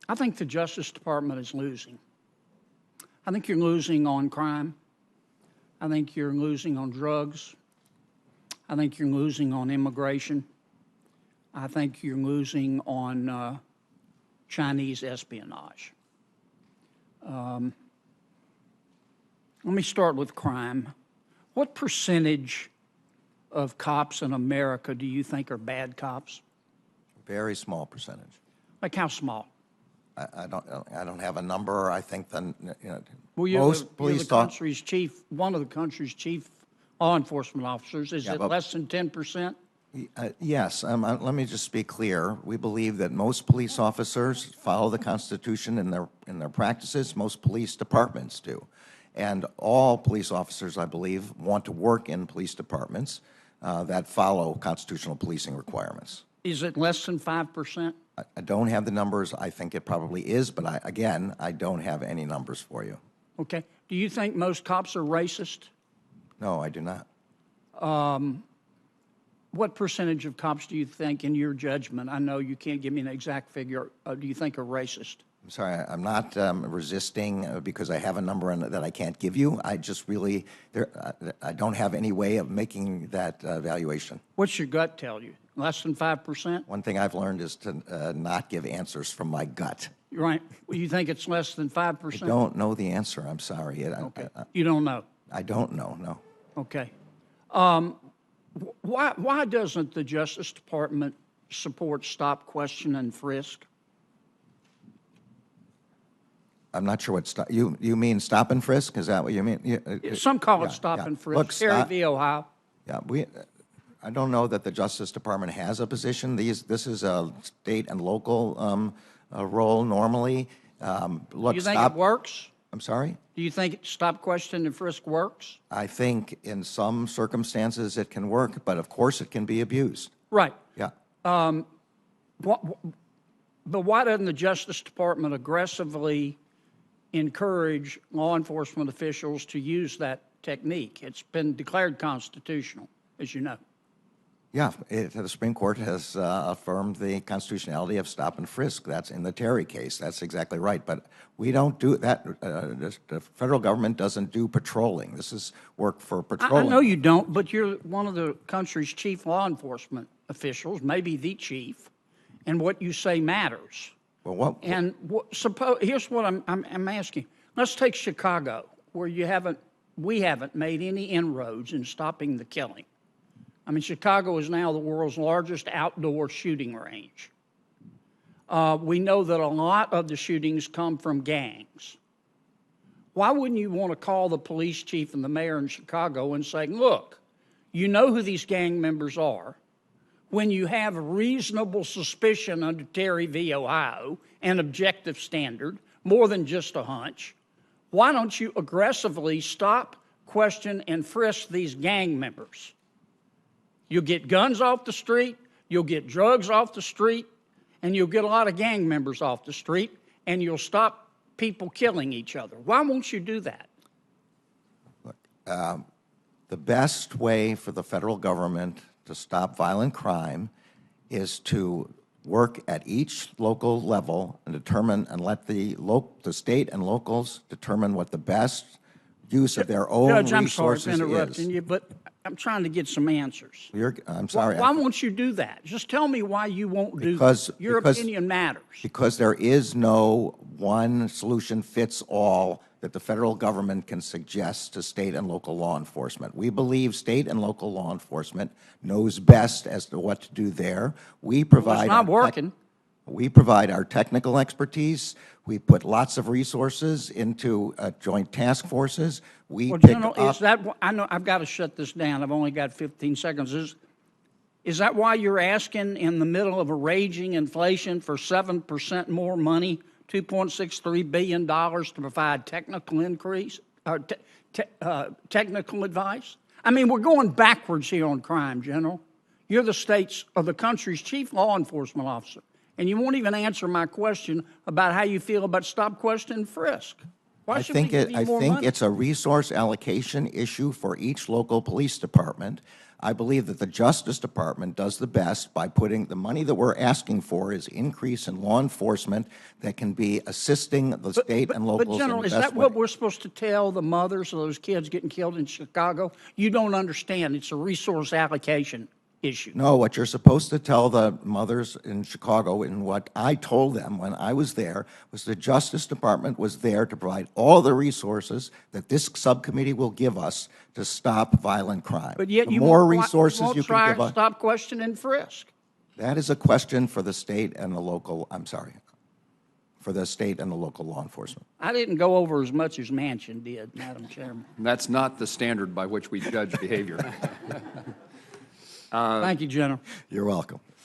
I think the Justice Department is losing. I think you're losing on crime. I think you're losing on drugs. I think you're losing on immigration. I think you're losing on Chinese espionage. Let me start with crime. What percentage of cops in America do you think are bad cops? Very small percentage. Like how small? I don't have a number. I think Well, most you're police the country's chief, one of the country's chief law enforcement officers. Is it less than 10%? Yes. Let me just be clear. We believe that most police officers follow the Constitution in their practices. Most police departments do. And all police officers, I believe, want to work in police departments that follow constitutional policing requirements. Is it less than 5%? I don't have the numbers. I think it probably is, but I don't have any numbers for you. Okay. Do you think most cops are racist? No, I do not. What percentage of cops do you think, in your judgment, I know you can't give me an exact figure, do you think are racist? I'm sorry, I'm not resisting because I have a number that I can't give you. I just really, I don't have any way of making that evaluation. What's your gut tell you? Less than 5%? One thing I've learned is to not give answers from my gut. Right. Well, you think it's less than 5%? I don't know the answer. I'm sorry. Okay. You don't know? I don't know, no. Okay. Why doesn't the Justice Department support stop, question, and frisk? I'm not sure what stop, you mean stop and frisk? Is that what you mean? Some call it stop and frisk. Look, Terry v. Ohio. Yeah, I don't know that the Justice Department has a position. This is a state and local role normally. Look, Do you think it works? I'm sorry? Do you think stop, question, and frisk works? I think in some circumstances it can work, but of course it can be abused. Right. Yeah. But why doesn't the Justice Department aggressively encourage law enforcement officials to use that technique? It's been declared constitutional, as you know. Yeah, the Supreme Court has affirmed the constitutionality of stop and frisk. That's in the Terry case. That's exactly right. But we don't do that. The federal government doesn't do patrolling. This is work for patrolling. I know you don't, but you're one of the country's chief law enforcement officials, maybe the chief, and what you say matters. Well, suppose here's what I'm asking. Let's take Chicago, where we haven't made any inroads in stopping the killing. I mean, Chicago is now the world's largest outdoor shooting range. We know that a lot of the shootings come from gangs. Why wouldn't you want to call the police chief and the mayor in Chicago and say, look, you know who these gang members are. When you have reasonable suspicion under Terry v. Ohio, an objective standard, more than just a hunch, why don't you aggressively stop, question, and frisk these gang members? You'll get guns off the street, you'll get drugs off the street, and you'll get a lot of gang members off the street, and you'll stop people killing each other. Why won't you do that? Look, the best way for the federal government to stop violent crime is to work at each local level and determine and let the state and locals determine what the best use of their own Judge, resources is. I'm sorry for interrupting you, but I'm trying to get some answers. I'm sorry. Why won't you do that? Just tell me why you won't do that. Your opinion matters. Because there is no one solution fits all that the federal government can suggest to state and local law enforcement. We believe state and local law enforcement knows best as to what to do there. We provide. It's not working. We provide our technical expertise. We put lots of resources into joint task forces. We Well, pick General, up. is that, I know I've got to shut this down. I've only got 15 seconds. Is that why you're asking in the middle of a raging inflation for 7% more money, $2.63 billion to provide technical increase, or technical advice? I mean, we're going backwards here on crime, General. You're the country's chief law enforcement officer, and you won't even answer my question about how you feel about stop, question, and frisk. Why should we give you more money? I think it's a resource allocation issue for each local police department. I believe that the Justice Department does the best by putting the money that we're asking for is increase in law enforcement that can be assisting the state and locals But in General, the is best that way. what we're supposed to tell the mothers of those kids getting killed in Chicago? You don't understand. It's a resource allocation issue. No, what you're supposed to tell the mothers in Chicago, and what I told them when I was there, was the Justice Department was there to provide all the resources that this subcommittee will give us to stop violent crime. But yet The you more won't, resources won't you try can give to us, stop, question, and frisk. that is a question for the state and the local, for the state and the local law enforcement. I didn't go over as much as Manchin did, Madam Chairman. That's not the standard by which we judge behavior. Thank you, General. You're welcome.